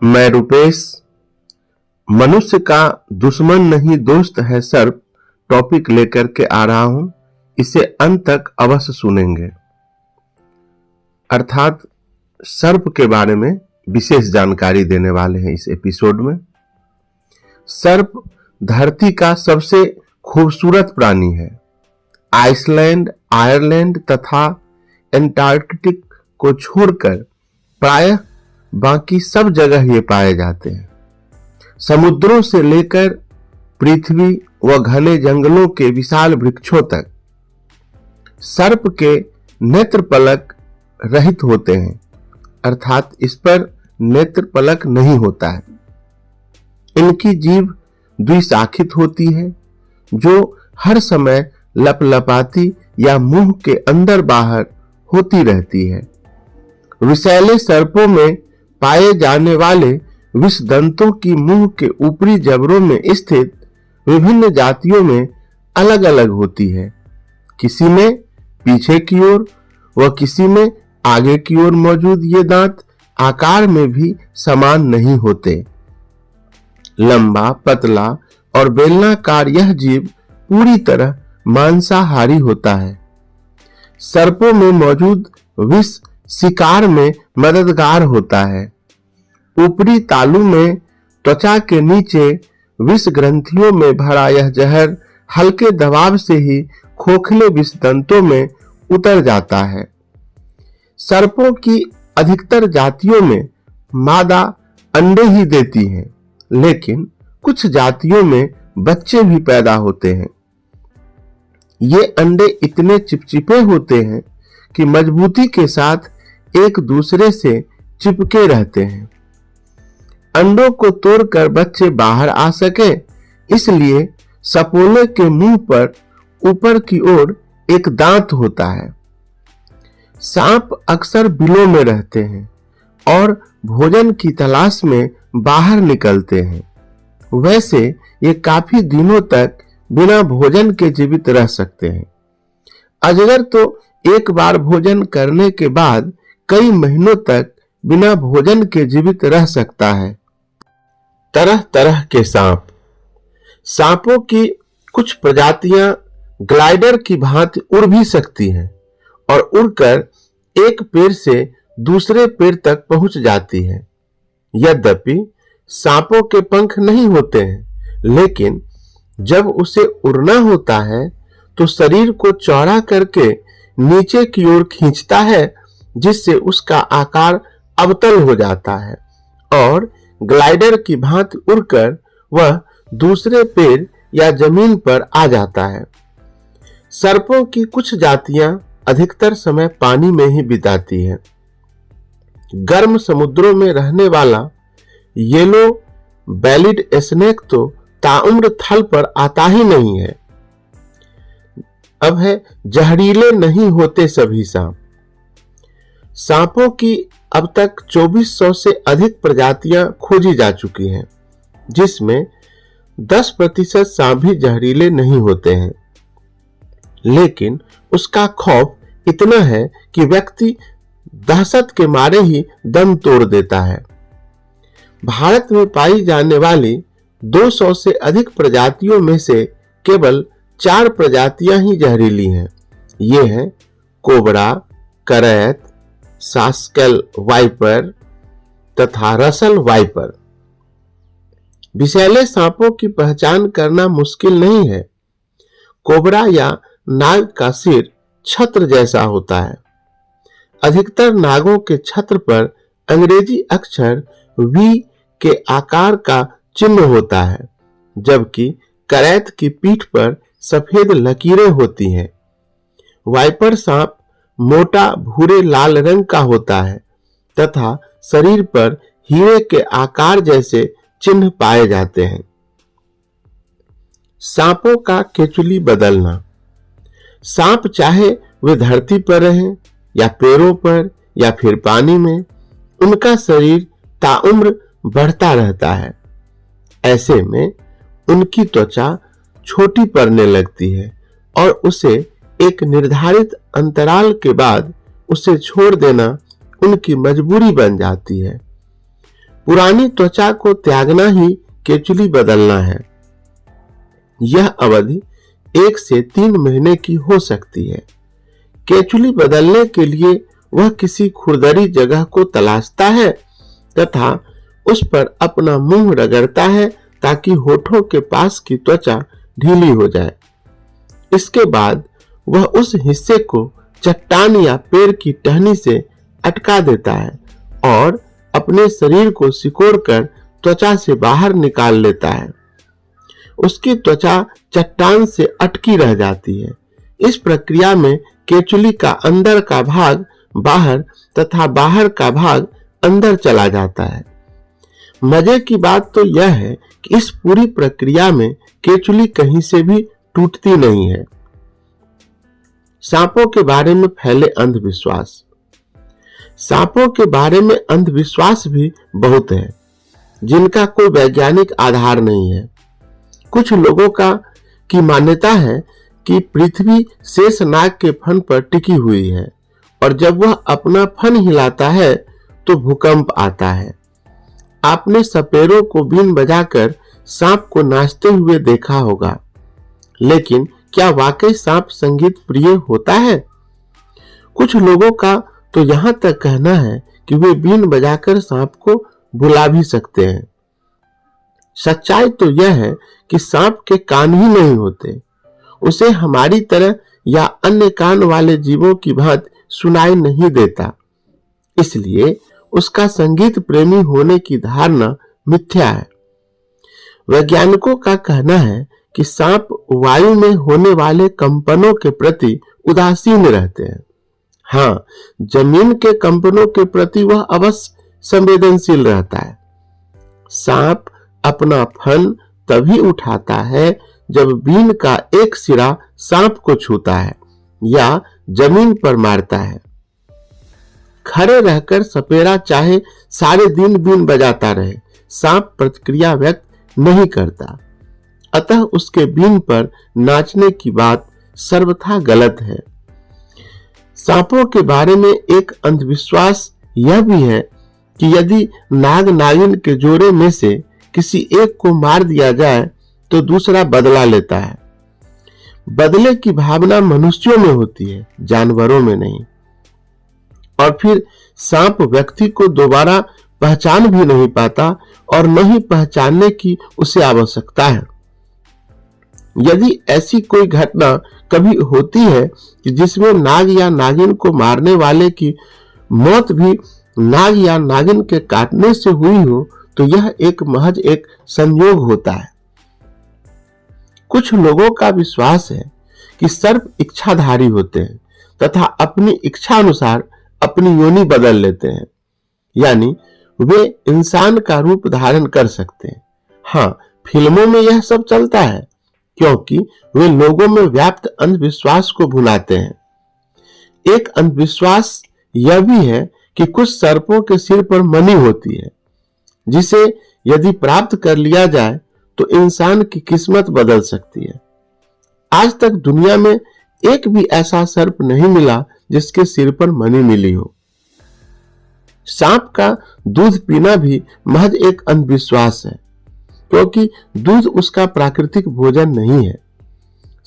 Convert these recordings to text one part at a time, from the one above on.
मैं रुपेश। मनुष्य का दुश्मन नहीं दोस्त है सर्प टॉपिक लेकर के आ रहा हूं। इसे अंत तक अवश्य सुनेंगे। अर्थात सर्प के बारे में विशेष जानकारी देने वाले हैं इस एपिसोड में। सर्प धरती का सबसे खूबसूरत प्राणी है। आइसलैंड, आयरलैंड तथा एंटार्कटिक को छोड़कर प्रायः बाकी सब जगह ये पाए जाते हैं। समुद्रों से लेकर पृथ्वी व घने जंगलों के विशाल वृक्षों तक सर्प के नेत्र पलक रहित होते हैं, अर्थात इस पर नेत्र पलक नहीं होता है। इनकी जीभ द्विशाखित होती है, जो हर समय लपलपाती या मुंह के अंदर बाहर होती रहती है। विषैले सर्पों में पाए जाने वाले विषदंतों की मुंह के ऊपरी जबड़ों में स्थित विभिन्न जातियों में अलग अलग होती है। किसी में पीछे की ओर व किसी में आगे की ओर मौजूद ये दांत आकार में भी समान नहीं होते। लंबा, पतला और बेलनाकार यह जीभ पूरी तरह मांसाहारी होता है। सर्पों में मौजूद विष शिकार में मददगार होता है। ऊपरी तालू में त्वचा के नीचे विष ग्रंथियों में भरा यह जहर हल्के दबाव से ही खोखले विषदंतों में उतर जाता है। सर्पों की अधिकतर जातियों में मादा अंडे ही देती हैं, लेकिन कुछ जातियों में बच्चे भी पैदा होते हैं। ये अंडे इतने चिपचिपे होते हैं कि मजबूती के साथ एक दूसरे से चिपके रहते हैं। अंडों को तोड़कर बच्चे बाहर आ सके, इसलिए सपोले के मुंह पर ऊपर की ओर एक दांत होता है। सांप अक्सर बिलों में रहते हैं और भोजन की तलाश में बाहर निकलते हैं। वैसे ये काफी दिनों तक बिना भोजन के जीवित रह सकते हैं। अजगर तो एक बार भोजन करने के बाद कई महीनों तक बिना भोजन के जीवित रह सकता है। तरह तरह के सांप। सांपों की कुछ प्रजातियां ग्लाइडर की भांति उड़ भी सकती हैं और उड़कर एक पेड़ से दूसरे पेड़ तक पहुंच जाती हैं। यद्यपि सांपों के पंख नहीं होते हैं, लेकिन जब उसे उड़ना होता है तो शरीर को चौड़ा करके नीचे की ओर खींचता है, जिससे उसका आकार अवतल हो जाता है और ग्लाइडर की भांति उड़कर वह दूसरे पेड़ या जमीन पर आ जाता है। सर्पों की कुछ जातियां अधिकतर समय पानी में ही बिताती हैं। गर्म समुद्रों में रहने वाला येलो बेलिड स्नेक तो ताउम्र थल पर आता ही नहीं है। अब है जहरीले नहीं होते सभी सांप। सांपों की अब तक 2400 से अधिक प्रजातियां खोजी जा चुकी हैं, जिसमें 10% सांप भी जहरीले नहीं होते हैं। लेकिन उसका खौफ इतना है कि व्यक्ति दहशत के मारे ही दम तोड़ देता है। भारत में पाई जाने वाली 200 से अधिक प्रजातियों में से केवल 4 प्रजातियां ही जहरीली हैं। ये हैं कोबरा, करैत, सास्केल वाइपर तथा रसल वाइपर। विषैले सांपों की पहचान करना मुश्किल नहीं है। कोबरा या नाग का सिर छत्र जैसा होता है। अधिकतर नागों के छत्र पर अंग्रेजी अक्षर वी के आकार का चिन्ह होता है, जबकि करैत की पीठ पर सफेद लकीरें होती हैं। वाइपर सांप मोटा भूरे लाल रंग का होता है तथा शरीर पर हीरे के आकार जैसे चिन्ह पाए जाते हैं। सांपों का केचुली बदलना। सांप चाहे वे धरती पर रहें या पेड़ों पर या फिर पानी में, उनका शरीर ताउम्र बढ़ता रहता है। ऐसे में उनकी त्वचा छोटी पड़ने लगती है और उसे एक निर्धारित अंतराल के बाद उसे छोड़ देना उनकी मजबूरी बन जाती है। पुरानी त्वचा को त्यागना ही केचुली बदलना है। यह अवधि 1 से 3 महीने की हो सकती है। केचुली बदलने के लिए वह किसी खुरदरी जगह को तलाशता है तथा उस पर अपना मुंह रगड़ता है ताकि होठों के पास की त्वचा ढीली हो जाए। इसके बाद वह उस हिस्से को चट्टान या पेड़ की टहनी से अटका देता है और अपने शरीर को सिकोड़कर त्वचा से बाहर निकाल लेता है। उसकी त्वचा चट्टान से अटकी रह जाती है। इस प्रक्रिया में केचुली का अंदर का भाग बाहर तथा बाहर का भाग अंदर चला जाता है। मजे की बात तो यह है कि इस पूरी प्रक्रिया में केचुली कहीं से भी टूटती नहीं है। सांपों के बारे में फैले अंधविश्वास। सांपों के बारे में अंधविश्वास भी बहुत है जिनका कोई वैज्ञानिक आधार नहीं है। कुछ लोगों की मान्यता है कि पृथ्वी शेषनाग के फन पर टिकी हुई है और जब वह अपना फन हिलाता है तो भूकंप आता है। आपने सपेरों को बीन बजाकर सांप को नाचते हुए देखा होगा, लेकिन क्या वाकई सांप संगीत प्रिय होता है? कुछ लोगों का तो यहाँ तक कहना है कि वे बीन बजाकर सांप को बुला भी सकते हैं। सच्चाई तो यह है कि सांप के कान ही नहीं होते। उसे हमारी तरह या अन्य कान वाले जीवों की भांति सुनाई नहीं देता, इसलिए उसका संगीत प्रेमी होने की धारणा मिथ्या है। वैज्ञानिकों का कहना है कि सांप वायु में होने वाले कंपनों के प्रति उदासीन रहते हैं। हाँ, जमीन के कंपनों के प्रति वह अवश्य संवेदनशील रहता है। सांप अपना फन तभी उठाता है जब बीन का एक सिरा सांप को छूता है या जमीन पर मारता है। खड़े रहकर सपेरा चाहे सारे दिन बीन बजाता रहे, सांप प्रतिक्रिया व्यक्त नहीं करता। अतः उसके बीन पर नाचने की बात सर्वथा गलत है। सांपों के बारे में एक अंधविश्वास यह भी है कि यदि नाग नागिन के जोड़े में से किसी एक को मार दिया जाए तो दूसरा बदला लेता है। बदले की भावना मनुष्यों में होती है, जानवरों में नहीं। और फिर सांप व्यक्ति को दोबारा पहचान भी नहीं पाता और न ही पहचानने की उसे आवश्यकता है। यदि ऐसी कोई घटना कभी होती है कि जिसमें नाग या नागिन को मारने वाले की मौत भी नाग या नागिन के काटने से हुई हो तो यह एक महज एक संयोग होता है। कुछ लोगों का विश्वास है कि सर्प इच्छाधारी होते हैं तथा अपनी इच्छा अनुसार अपनी योनि बदल लेते हैं, यानी वे इंसान का रूप धारण कर सकते हैं। हाँ, फिल्मों में यह सब चलता है क्योंकि वे लोगों में व्याप्त अंधविश्वास को भुलाते हैं। एक अंधविश्वास यह भी है कि कुछ सर्पों के सिर पर मणि होती है जिसे यदि प्राप्त कर लिया जाए तो इंसान की किस्मत बदल सकती है। आज तक दुनिया में एक भी ऐसा सर्प नहीं मिला जिसके सिर पर मणि मिली हो। सांप का दूध पीना भी महज एक अंधविश्वास है क्योंकि दूध उसका प्राकृतिक भोजन नहीं है।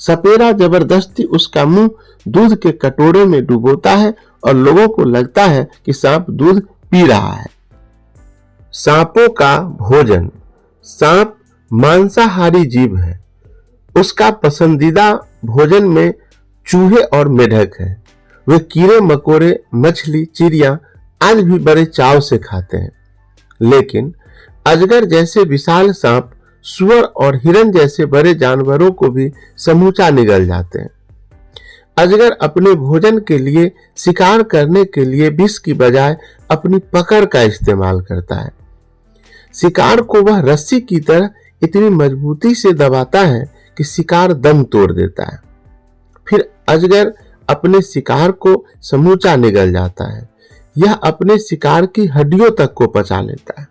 सपेरा जबरदस्ती उसका मुंह दूध के कटोरे में डुबोता है और लोगों को लगता है कि सांप दूध पी रहा है। सांपों का भोजन। सांप मांसाहारी जीव है। उसका पसंदीदा भोजन में चूहे और मेढक है। वे कीड़े मकोड़े, मछली, चिड़िया आज भी बड़े चाव से खाते हैं। लेकिन अजगर जैसे विशाल सांप सुअर और हिरन जैसे बड़े जानवरों को भी समूचा निगल जाते हैं। अजगर अपने भोजन के लिए शिकार करने के लिए विष की बजाय अपनी पकड़ का इस्तेमाल करता है। शिकार को वह रस्सी की तरह इतनी मजबूती से दबाता है कि शिकार दम तोड़ देता है। फिर अजगर अपने शिकार को समूचा निगल जाता है। यह अपने शिकार की हड्डियों तक को पचा लेता है।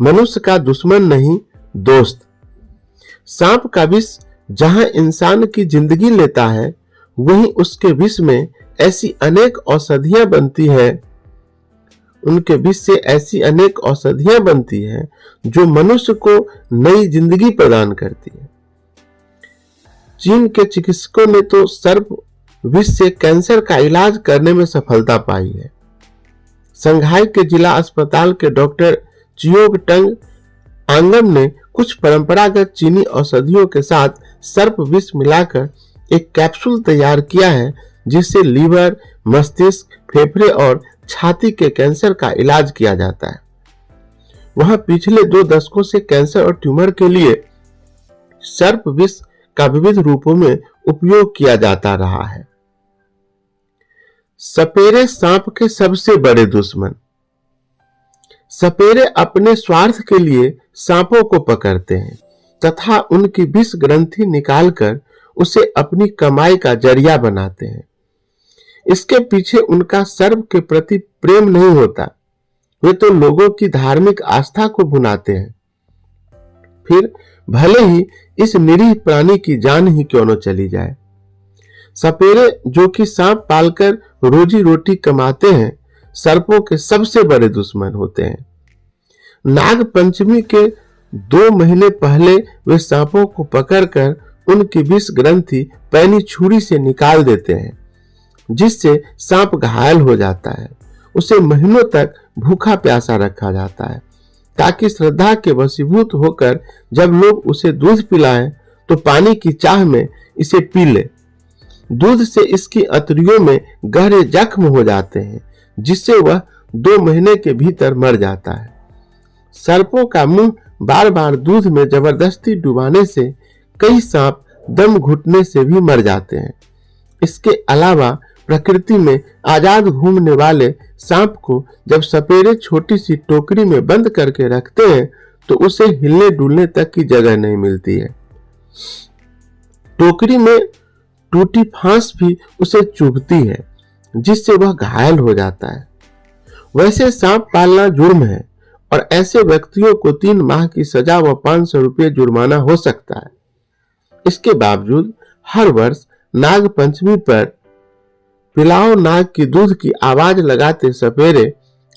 मनुष्य का दुश्मन नहीं, दोस्त। सांप का विष जहां इंसान की जिंदगी लेता है वहीं उसके विष में ऐसी अनेक औषधियां बनती है उनके विष से ऐसी अनेक औषधियां बनती हैं जो मनुष्य को नई जिंदगी प्रदान करती है। चीन के चिकित्सकों ने तो सर्प विष से कैंसर का इलाज करने में सफलता पाई है। संघाई के जिला अस्पताल के डॉक्टर चियोग टंग आंगम ने कुछ परंपरागत चीनी औषधियों के साथ सर्प विष मिलाकर एक कैप्सूल तैयार किया है, जिससे लीवर, मस्तिष्क, फेफड़े और छाती के कैंसर का इलाज किया जाता है। वहां पिछले 2 दशकों से कैंसर और ट्यूमर के लिए सर्प विष का विविध रूपों में उपयोग किया जाता रहा है। सपेरे सांप के सबसे बड़े दुश्मन। सपेरे अपने स्वार्थ के लिए सांपों को पकड़ते हैं तथा उनकी विष ग्रंथि निकालकर उसे अपनी कमाई का जरिया बनाते हैं। इसके पीछे उनका सर्प के प्रति प्रेम नहीं होता, वे तो लोगों की धार्मिक आस्था को भुनाते हैं। फिर भले ही इस निरीह प्राणी की जान ही क्यों न चली जाए। सपेरे जो कि सांप पालकर रोजी रोटी कमाते हैं, सर्पों के सबसे बड़े दुश्मन होते हैं। नाग पंचमी के 2 महीने पहले वे सांपों को पकड़कर उनकी विष ग्रंथि पैनी छुरी से निकाल देते हैं, जिससे सांप घायल हो जाता है। उसे महीनों तक भूखा प्यासा रखा जाता है ताकि श्रद्धा के वशीभूत होकर जब लोग उसे दूध पिलाएं तो पानी की चाह में इसे पी ले। दूध से इसकी अंतड़ियों में गहरे जख्म हो जाते हैं, जिससे वह 2 महीने के भीतर मर जाता है। सर्पों का मुंह बार बार दूध में जबरदस्ती डुबाने से कई सांप दम घुटने से भी मर जाते हैं। इसके अलावा प्रकृति में आजाद घूमने वाले सांप को जब सपेरे छोटी सी टोकरी में बंद करके रखते हैं तो उसे हिलने डुलने तक की जगह नहीं मिलती है। टोकरी में टूटी फांस भी उसे चुभती है, जिससे वह घायल हो जाता है। वैसे सांप पालना जुर्म है और ऐसे व्यक्तियों को 3 माह की सजा व 500 रुपये जुर्माना हो सकता है। इसके बावजूद हर वर्ष नाग पंचमी पर पिलाओ नाग की दूध की आवाज लगाते सपेरे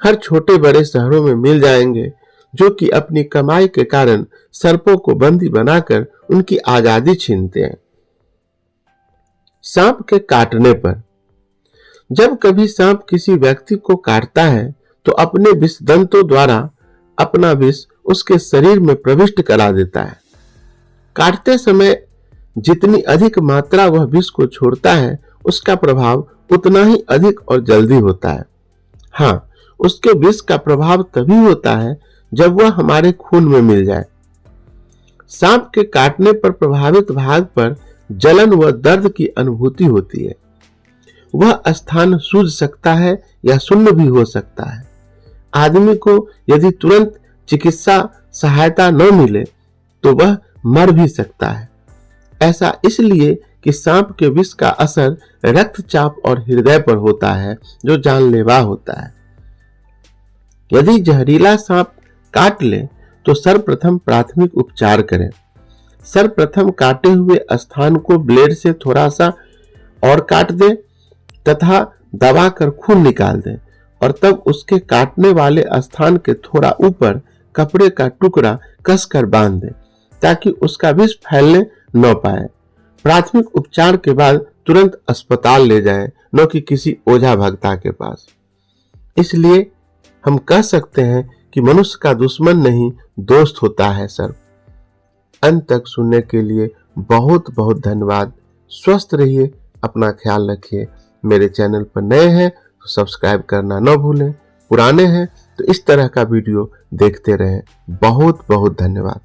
हर छोटे बड़े शहरों में मिल जाएंगे, जो कि अपनी कमाई के कारण सर्पों को बंदी बनाकर उनकी आजादी छीनते हैं। सांप के काटने पर। जब कभी सांप किसी व्यक्ति को काटता है तो अपने विषदंतों द्वारा अपना विष उसके शरीर में प्रविष्ट करा देता है। काटते समय जितनी अधिक मात्रा वह विष को छोड़ता है, उसका प्रभाव उतना ही अधिक और जल्दी होता है। हाँ, उसके विष का प्रभाव तभी होता है जब वह हमारे खून में मिल जाए। सांप के काटने पर प्रभावित भाग पर जलन व दर्द की अनुभूति होती है। वह स्थान सूज सकता है या सुन्न भी हो सकता है। आदमी को यदि तुरंत चिकित्सा सहायता न मिले तो वह मर भी सकता है। ऐसा इसलिए कि सांप के विष का असर रक्तचाप और हृदय पर होता है, जो जानलेवा होता है। यदि जहरीला सांप काट ले तो सर्वप्रथम प्राथमिक उपचार करें। सर्वप्रथम काटे हुए स्थान को ब्लेड से थोड़ा सा और काट दें तथा दबाकर खून निकाल दें और तब उसके काटने वाले स्थान के थोड़ा ऊपर कपड़े का टुकड़ा कसकर बांध दें ताकि उसका विष फैलने न पाए। प्राथमिक उपचार के बाद तुरंत अस्पताल ले जाएं, न कि किसी ओझा भगता के पास। इसलिए हम कह सकते हैं कि मनुष्य का दुश्मन नहीं, दोस्त होता है सर्प। अंत तक सुनने के लिए बहुत बहुत धन्यवाद। स्वस्थ रहिए, अपना ख्याल रखिए। मेरे चैनल पर नए हैं तो सब्सक्राइब करना न भूलें, पुराने हैं तो इस तरह का वीडियो देखते रहें। बहुत बहुत धन्यवाद।